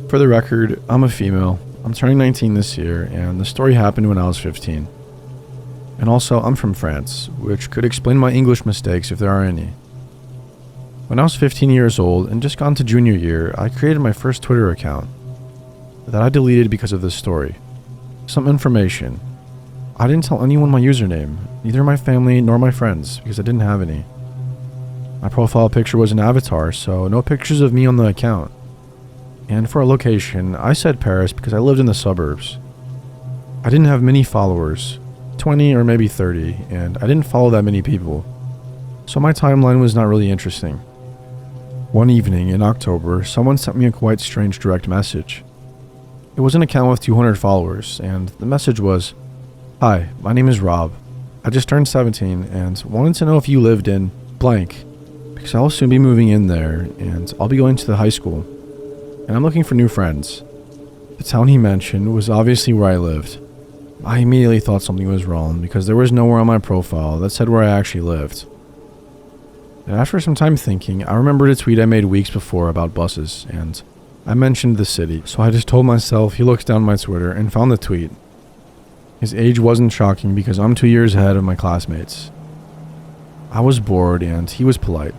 For the record, I'm a female. I'm turning 19 this year, and the story happened when I was 15. And also, I'm from France, which could explain my English mistakes if there are any. When I was 15 years old and just gone to junior year, I created my first Twitter account that I deleted because of this story. Some information. I didn't tell anyone my username, neither my family nor my friends, because I didn't have any. My profile picture was an avatar, so no pictures of me on the account. And for a location, I said Paris because I lived in the suburbs. I didn't have many followers, 20 or maybe 30, and I didn't follow that many people. So my timeline was not really interesting. One evening in October, someone sent me a quite strange direct message. It was an account with 200 followers, and the message was, "Hi, my name is Rob. I just turned 17 and wanted to know if you lived in blank, because I'll soon be moving in there and I'll be going to the high school, and I'm looking for new friends." The town he mentioned was obviously where I lived. I immediately thought something was wrong because there was nowhere on my profile that said where I actually lived. And after some time thinking, I remembered a tweet I made weeks before about buses, and I mentioned the city, so I just told myself he looks down my Twitter and found the tweet. His age wasn't shocking because I'm 2 years ahead of my classmates. I was bored and he was polite.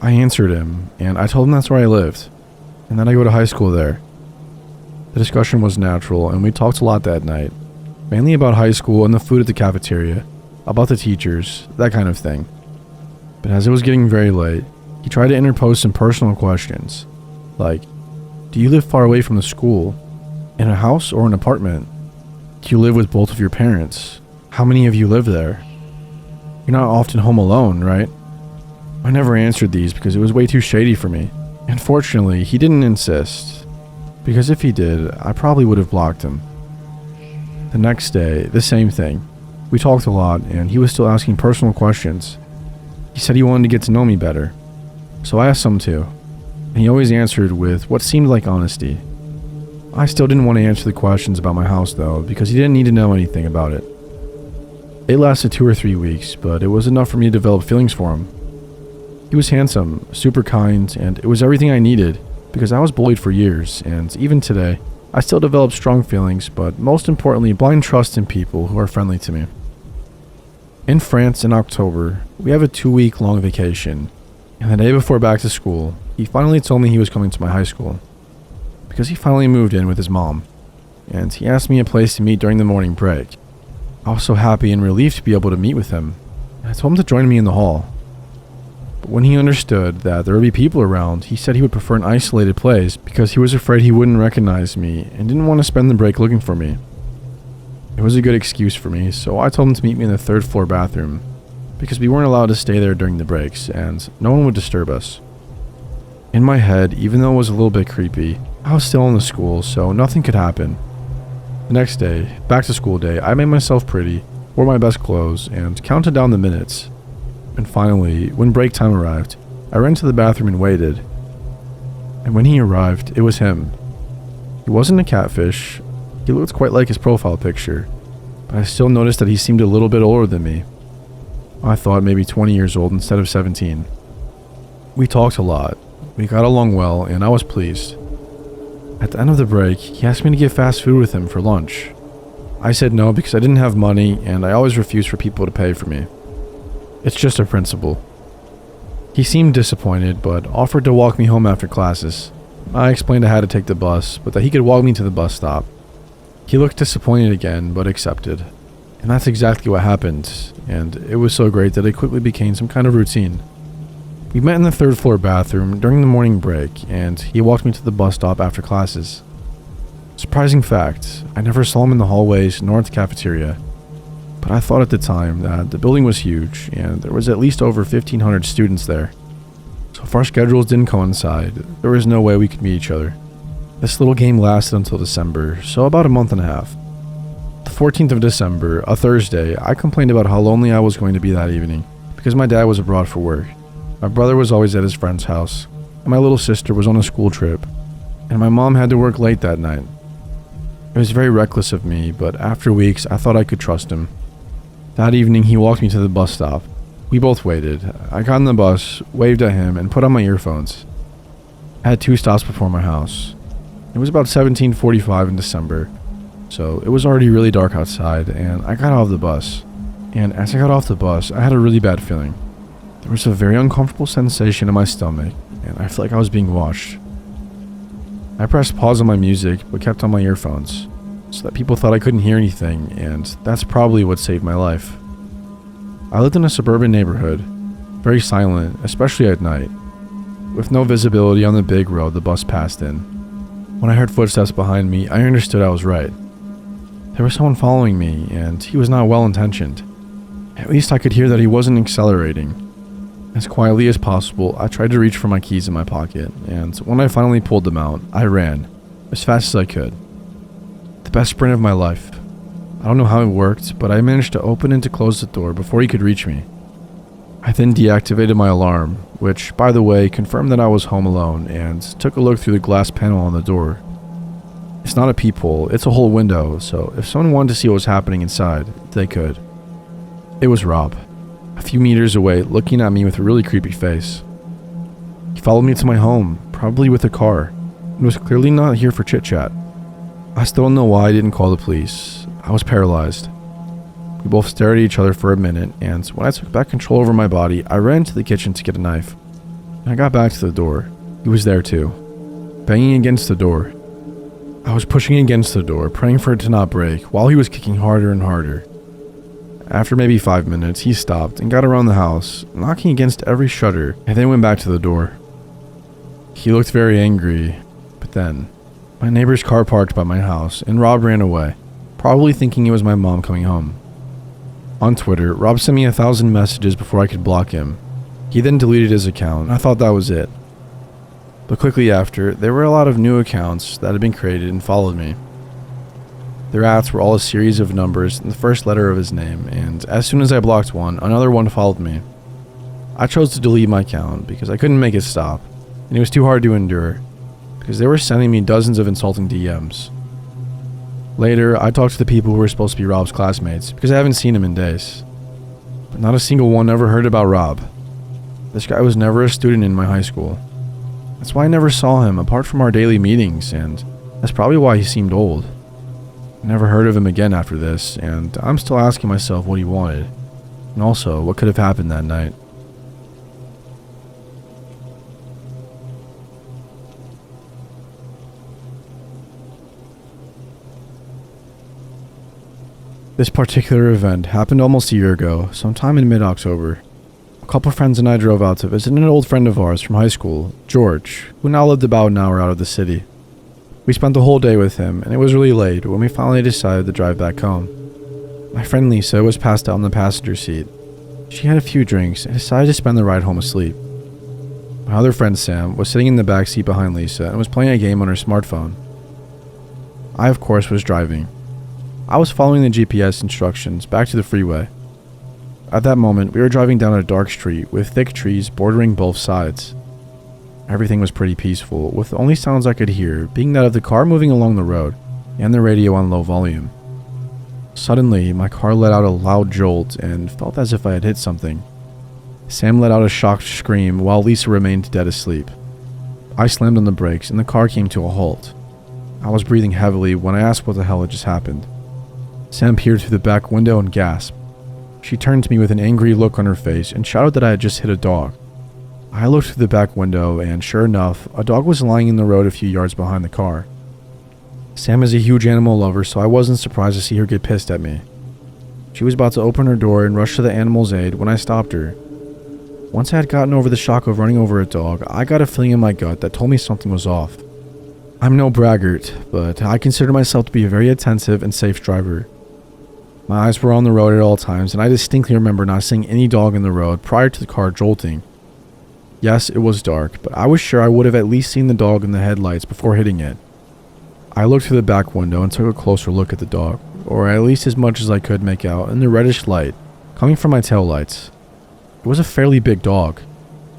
I answered him, and I told him that's where I lived, and that I go to high school there. The discussion was natural, and we talked a lot that night, mainly about high school and the food at the cafeteria, about the teachers, that kind of thing. But as it was getting very late, he tried to interpose some personal questions, like, do you live far away from the school? In a house or an apartment? Do you live with both of your parents? How many of you live there? You're not often home alone, right? I never answered these because it was way too shady for me. And fortunately, he didn't insist, because if he did, I probably would have blocked him. The next day, the same thing. We talked a lot, and he was still asking personal questions. He said he wanted to get to know me better, so I asked him to, and he always answered with what seemed like honesty. I still didn't want to answer the questions about my house though, because he didn't need to know anything about it. It lasted 2 or 3 weeks, but it was enough for me to develop feelings for him. He was handsome, super kind, and it was everything I needed, because I was bullied for years, and even today, I still develop strong feelings, but most importantly, blind trust in people who are friendly to me. In France in October, we have a 2-week-long vacation, and the day before back to school, he finally told me he was coming to my high school, because he finally moved in with his mom, and he asked me a place to meet during the morning break. I was so happy and relieved to be able to meet with him, and I told him to join me in the hall. But when he understood that there would be people around, he said he would prefer an isolated place because he was afraid he wouldn't recognize me and didn't want to spend the break looking for me. It was a good excuse for me, so I told him to meet me in the 3rd floor bathroom, because we weren't allowed to stay there during the breaks, and no one would disturb us. In my head, even though it was a little bit creepy, I was still in the school, so nothing could happen. The next day, back to school day, I made myself pretty, wore my best clothes, and counted down the minutes. And finally, when break time arrived, I ran to the bathroom and waited. And when he arrived, it was him. He wasn't a catfish. He looked quite like his profile picture, but I still noticed that he seemed a little bit older than me. I thought maybe 20 years old instead of 17. We talked a lot. We got along well, and I was pleased. At the end of the break, he asked me to get fast food with him for lunch. I said no because I didn't have money, and I always refuse for people to pay for me. It's just a principle. He seemed disappointed, but offered to walk me home after classes. I explained I had to take the bus, but that he could walk me to the bus stop. He looked disappointed again, but accepted. And that's exactly what happened, and it was so great that it quickly became some kind of routine. We met in the 3rd floor bathroom during the morning break, and he walked me to the bus stop after classes. Surprising fact, I never saw him in the hallways nor at the cafeteria. But I thought at the time that the building was huge, and there was at least over 1,500 students there. So if our schedules didn't coincide, there was no way we could meet each other. This little game lasted until December, so about a month and a half. The 14th of December, a Thursday, I complained about how lonely I was going to be that evening, because my dad was abroad for work. My brother was always at his friend's house, and my little sister was on a school trip, and my mom had to work late that night. It was very reckless of me, but after weeks, I thought I could trust him. That evening, he walked me to the bus stop. We both waited. I got on the bus, waved at him, and put on my earphones. I had 2 stops before my house. It was about 17:45 in December, so it was already really dark outside, and I got out of the bus. And as I got off the bus, I had a really bad feeling. There was a very uncomfortable sensation in my stomach, and I felt like I was being watched. I pressed pause on my music, but kept on my earphones, so that people thought I couldn't hear anything, and that's probably what saved my life. I lived in a suburban neighborhood, very silent, especially at night, with no visibility on the big road the bus passed in. When I heard footsteps behind me, I understood I was right. There was someone following me, and he was not well-intentioned. At least I could hear that he wasn't accelerating. As quietly as possible, I tried to reach for my keys in my pocket, and when I finally pulled them out, I ran, as fast as I could. The best sprint of my life. I don't know how it worked, but I managed to open and to close the door before he could reach me. I then deactivated my alarm, which, by the way, confirmed that I was home alone, and took a look through the glass panel on the door. It's not a peephole, it's a whole window, so if someone wanted to see what was happening inside, they could. It was Rob, a few meters away, looking at me with a really creepy face. He followed me to my home, probably with a car, and was clearly not here for chit-chat. I still don't know why I didn't call the police. I was paralyzed. We both stared at each other for a minute, and when I took back control over my body, I ran to the kitchen to get a knife. When I got back to the door, he was there too, banging against the door. I was pushing against the door, praying for it to not break, while he was kicking harder and harder. After maybe 5 minutes, he stopped and got around the house, knocking against every shutter, and then went back to the door. He looked very angry, but then, my neighbor's car parked by my house, and Rob ran away, probably thinking it was my mom coming home. On Twitter, Rob sent me 1,000 messages before I could block him. He then deleted his account, and I thought that was it. But quickly after, there were a lot of new accounts that had been created and followed me. Their ads were all a series of numbers and the first letter of his name, and as soon as I blocked one, another one followed me. I chose to delete my account because I couldn't make it stop, and it was too hard to endure, because they were sending me dozens of insulting DMs. Later, I talked to the people who were supposed to be Rob's classmates, because I haven't seen him in days. But not a single one ever heard about Rob. This guy was never a student in my high school. That's why I never saw him apart from our daily meetings, and that's probably why he seemed old. I never heard of him again after this, and I'm still asking myself what he wanted, and also what could have happened that night. This particular event happened almost a year ago, sometime in mid-October. A couple friends and I drove out to visit an old friend of ours from high school, George, who now lived about an hour out of the city. We spent the whole day with him, and it was really late when we finally decided to drive back home. My friend Lisa was passed out in the passenger seat. She had a few drinks and decided to spend the ride home asleep. My other friend Sam was sitting in the back seat behind Lisa and was playing a game on her smartphone. I, of course, was driving. I was following the GPS instructions back to the freeway. At that moment, we were driving down a dark street with thick trees bordering both sides. Everything was pretty peaceful, with the only sounds I could hear being that of the car moving along the road and the radio on low volume. Suddenly, my car let out a loud jolt and felt as if I had hit something. Sam let out a shocked scream while Lisa remained dead asleep. I slammed on the brakes and the car came to a halt. I was breathing heavily when I asked what the hell had just happened. Sam peered through the back window and gasped. She turned to me with an angry look on her face and shouted that I had just hit a dog. I looked through the back window and sure enough, a dog was lying in the road a few yards behind the car. Sam is a huge animal lover, so I wasn't surprised to see her get pissed at me. She was about to open her door and rush to the animal's aid when I stopped her. Once I had gotten over the shock of running over a dog, I got a feeling in my gut that told me something was off. I'm no braggart, but I consider myself to be a very attentive and safe driver. My eyes were on the road at all times, and I distinctly remember not seeing any dog in the road prior to the car jolting. Yes, it was dark, but I was sure I would have at least seen the dog in the headlights before hitting it. I looked through the back window and took a closer look at the dog, or at least as much as I could make out in the reddish light coming from my taillights. It was a fairly big dog,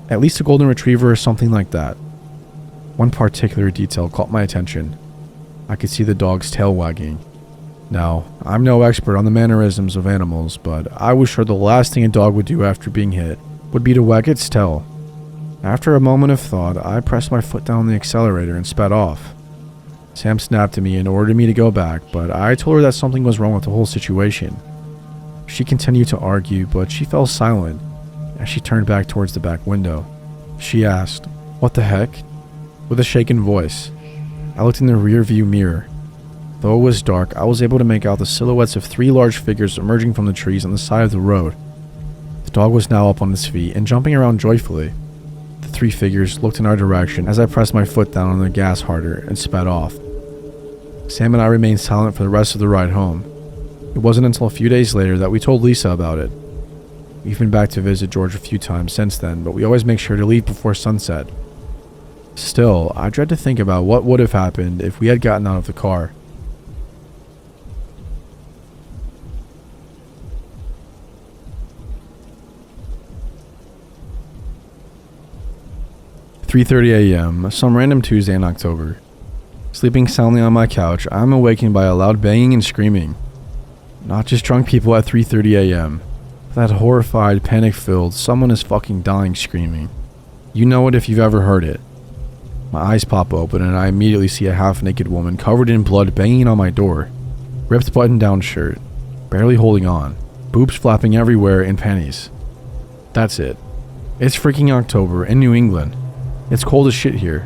at least a golden retriever or something like that. One particular detail caught my attention. I could see the dog's tail wagging. Now, I'm no expert on the mannerisms of animals, but I was sure the last thing a dog would do after being hit would be to wag its tail. After a moment of thought, I pressed my foot down on the accelerator and sped off. Sam snapped at me and ordered me to go back, but I told her that something was wrong with the whole situation. She continued to argue, but she fell silent as she turned back towards the back window. She asked, "What the heck?" with a shaken voice. I looked in the rear view mirror. Though it was dark, I was able to make out the silhouettes of 3 large figures emerging from the trees on the side of the road. The dog was now up on its feet and jumping around joyfully. The 3 figures looked in our direction as I pressed my foot down on the gas harder and sped off. Sam and I remained silent for the rest of the ride home. It wasn't until a few days later that we told Lisa about it. We've been back to visit George a few times since then, but we always make sure to leave before sunset. Still, I dread to think about what would have happened if we had gotten out of the car. "3:30 a.m., some random Tuesday in October. Sleeping soundly on my couch, I am awakened by a loud banging and screaming. Not just drunk people at 3:30 a.m. That horrified, panic-filled, someone is fucking dying screaming. You know it if you've ever heard it. My eyes pop open and I immediately see a half-naked woman covered in blood banging on my door. Ripped button-down shirt, barely holding on, boobs flapping everywhere in panties. That's it. It's freaking October in New England. It's cold as shit here.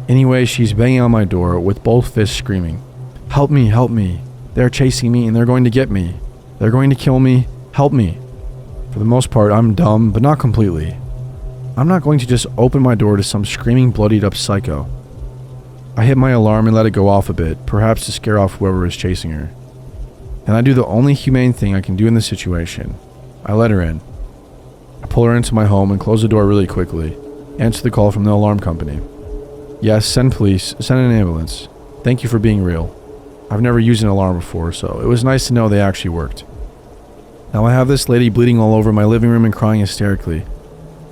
Anyway, she's banging on my door with both fists screaming, "Help me, help me. They're chasing me and they're going to get me. They're going to kill me. Help me." For the most part, I'm dumb, but not completely. I'm not going to just open my door to some screaming, bloodied up psycho. I hit my alarm and let it go off a bit, perhaps to scare off whoever is chasing her. And I do the only humane thing I can do in this situation. I let her in. I pull her into my home and close the door really quickly. Answer the call from the alarm company. "Yes, send police, send an ambulance. Thank you for being real. I've never used an alarm before, so it was nice to know they actually worked." Now I have this lady bleeding all over my living room and crying hysterically,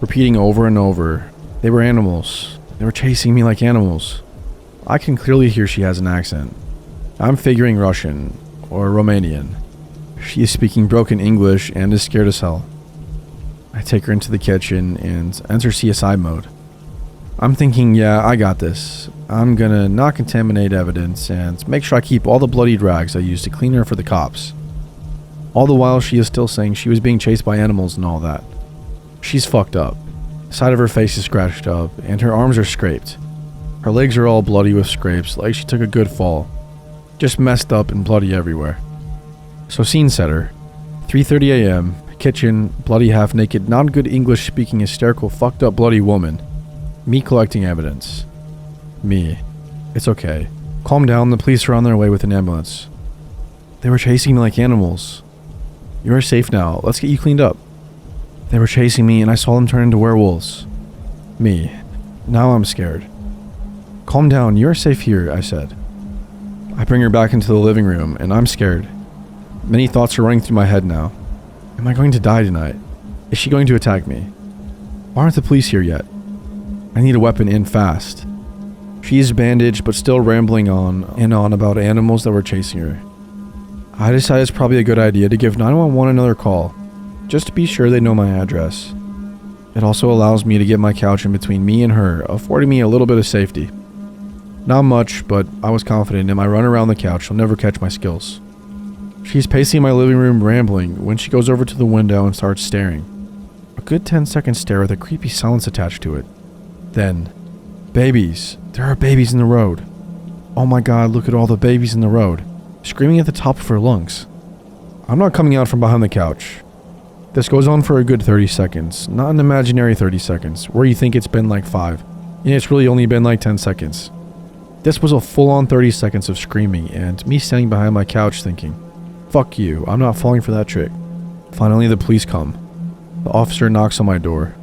repeating over and over, "They were animals. They were chasing me like animals." I can clearly hear she has an accent. I'm figuring Russian or Romanian. She is speaking broken English and is scared as hell. I take her into the kitchen and enter CSI mode. I'm thinking, yeah, I got this. I'm gonna not contaminate evidence and make sure I keep all the bloodied rags I used to clean her for the cops. All the while she is still saying she was being chased by animals and all that. She's fucked up. The side of her face is scratched up and her arms are scraped. Her legs are all bloody with scrapes like she took a good fall. Just messed up and bloody everywhere. So scene setter. 3:30 a.m. Kitchen, bloody half-naked, non-good English-speaking, hysterical, fucked up bloody woman. Me collecting evidence. Me. It's okay. Calm down, the police are on their way with an ambulance. They were chasing me like animals. You are safe now, let's get you cleaned up. They were chasing me and I saw them turn into werewolves. Me. Now I'm scared. Calm down, you are safe here, I said. I bring her back into the living room and I'm scared. Many thoughts are running through my head now. Am I going to die tonight? Is she going to attack me? Why aren't the police here yet? I need a weapon in fast. She is bandaged but still rambling on and on about animals that were chasing her. I decide it's probably a good idea to give 911 another call, just to be sure they know my address. It also allows me to get my couch in between me and her, affording me a little bit of safety. Not much, but I was confident in my run around the couch she'll never catch my skills. She's pacing my living room rambling when she goes over to the window and starts staring. A good 10-second stare with a creepy silence attached to it. Then, babies. There are babies in the road. Oh my god, look at all the babies in the road. Screaming at the top of her lungs. I'm not coming out from behind the couch. This goes on for a good 30 seconds. Not an imaginary 30 seconds, where you think it's been like 5. And it's really only been like 10 seconds. This was a full-on 30 seconds of screaming and me standing behind my couch thinking, fuck you, I'm not falling for that trick. Finally, the police come. The officer knocks on my door.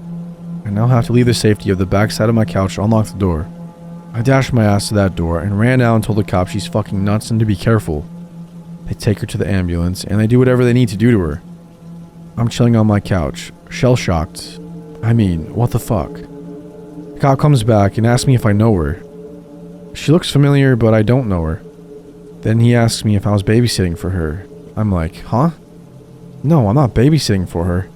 I now have to leave the safety of the backside of my couch to unlock the door. I dashed my ass to that door and ran out and told the cop she's fucking nuts and to be careful. They take her to the ambulance and they do whatever they need to do to her. I'm chilling on my couch, shell-shocked. I mean, what the fuck? The cop comes back and asks me if I know her. She looks familiar, but I don't know her. Then he asks me if I was babysitting for her. I'm like, huh? No, I'm not babysitting for her.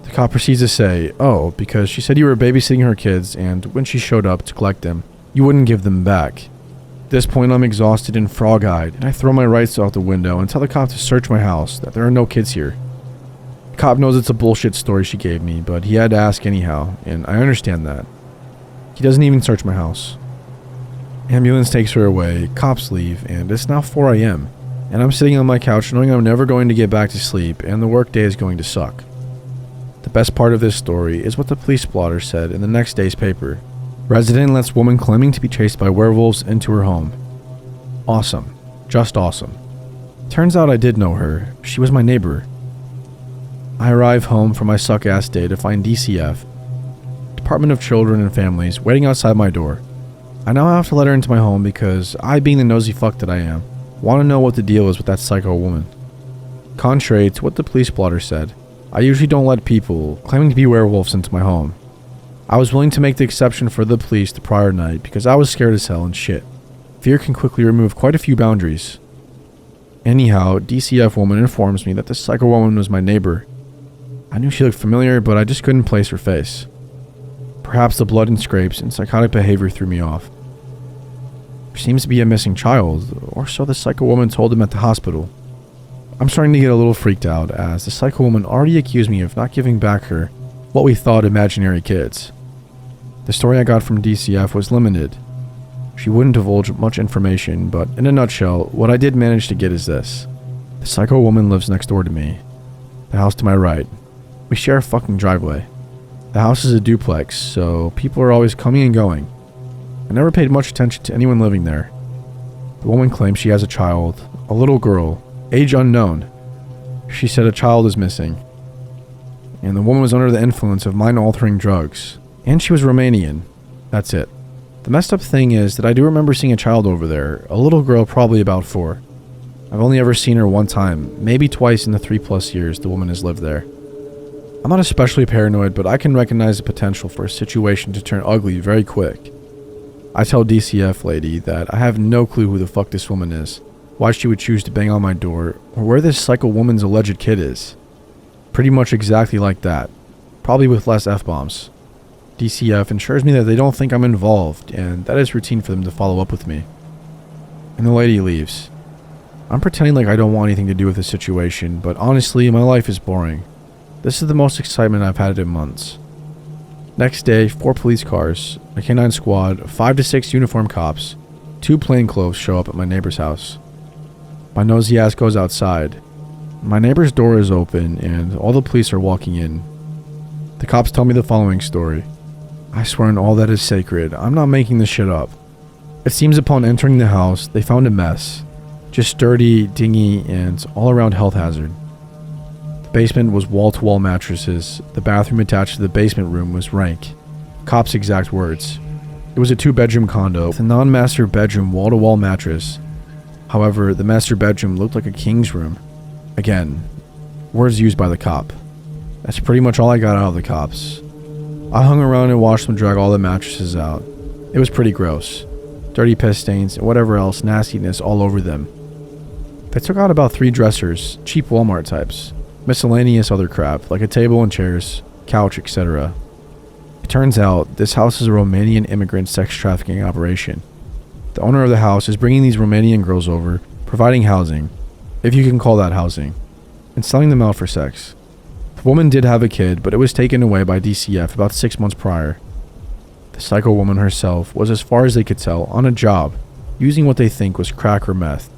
The cop proceeds to say, oh, because she said you were babysitting her kids and when she showed up to collect them, you wouldn't give them back. this point, I'm exhausted and frog-eyed, and I throw my rights out the window and tell the cop to search my house, that there are no kids here. The cop knows it's a bullshit story she gave me, but he had to ask anyhow, and I understand that. He doesn't even search my house. Ambulance takes her away, cops leave, and it's now 4 a.m., and I'm sitting on my couch knowing I'm never going to get back to sleep, and the workday is going to suck. The best part of this story is what the police blotter said in the next day's paper. Resident lets woman claiming to be chased by werewolves into her home. Awesome. Just awesome. Turns out I did know her. She was my neighbor. I arrive home from my suck-ass day to find DCF, Department of Children and Families, waiting outside my door. I now have to let her into my home because I, being the nosy fuck that I am, want to know what the deal is with that psycho woman. Contrary to what the police blotter said, I usually don't let people claiming to be werewolves into my home. I was willing to make the exception for the police the prior night because I was scared as hell and shit. Fear can quickly remove quite a few boundaries. Anyhow, DCF woman informs me that the psycho woman was my neighbor. I knew she looked familiar, but I just couldn't place her face. Perhaps the blood and scrapes and psychotic behavior threw me off. There seems to be a missing child, or so the psycho woman told him at the hospital. I'm starting to get a little freaked out, as the psycho woman already accused me of not giving back her what we thought imaginary kids. The story I got from DCF was limited. She wouldn't divulge much information, but in a nutshell, what I did manage to get is this. The psycho woman lives next door to me. The house to my right. We share a fucking driveway. The house is a duplex, so people are always coming and going. I never paid much attention to anyone living there. The woman claims she has a child, a little girl, age unknown. She said a child is missing. And the woman was under the influence of mind-altering drugs. And she was Romanian. That's it. The messed up thing is that I do remember seeing a child over there, a little girl probably about 4. I've only ever seen her one time, maybe twice in the 3+ years the woman has lived there. I'm not especially paranoid, but I can recognize the potential for a situation to turn ugly very quick. I tell DCF lady that I have no clue who the fuck this woman is, why she would choose to bang on my door, or where this psycho woman's alleged kid is. Pretty much exactly like that, probably with less F-bombs. DCF ensures me that they don't think I'm involved, and that it's routine for them to follow up with me. And the lady leaves. I'm pretending like I don't want anything to do with the situation, but honestly, my life is boring. This is the most excitement I've had in months. Next day, 4 police cars, a K9 squad, 5 to 6 uniformed cops, 2 plainclothes show up at my neighbor's house. My nosy ass goes outside. My neighbor's door is open, and all the police are walking in. The cops tell me the following story. I swear on all that is sacred, I'm not making this shit up. It seems upon entering the house, they found a mess. Just dirty, dingy, and all-around health hazard. The basement was wall-to-wall mattresses. The bathroom attached to the basement room was rank. Cops' exact words. It was a 2-bedroom condo with a non-master bedroom wall-to-wall mattress. However, the master bedroom looked like a king's room. Again, words used by the cop. That's pretty much all I got out of the cops. I hung around and watched them drag all the mattresses out. It was pretty gross. Dirty piss stains and whatever else nastiness all over them. They took out about 3 dressers, cheap Walmart types. Miscellaneous other crap, like a table and chairs, couch, etc. It turns out, this house is a Romanian immigrant sex trafficking operation. The owner of the house is bringing these Romanian girls over, providing housing, if you can call that housing, and selling them out for sex. The woman did have a kid, but it was taken away by DCF about 6 months prior. The psycho woman herself was, as far as they could tell, on a job, using what they think was crack or meth.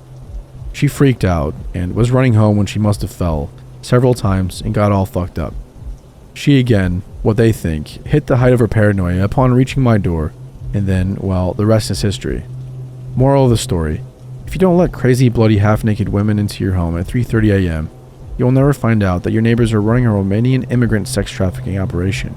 She freaked out, and was running home when she must have fell several times and got all fucked up. She again, what they think, hit the height of her paranoia upon reaching my door, and then, well, the rest is history. Moral of the story, if you don't let crazy bloody half-naked women into your home at 3:30 a.m., you'll never find out that your neighbors are running a Romanian immigrant sex trafficking operation.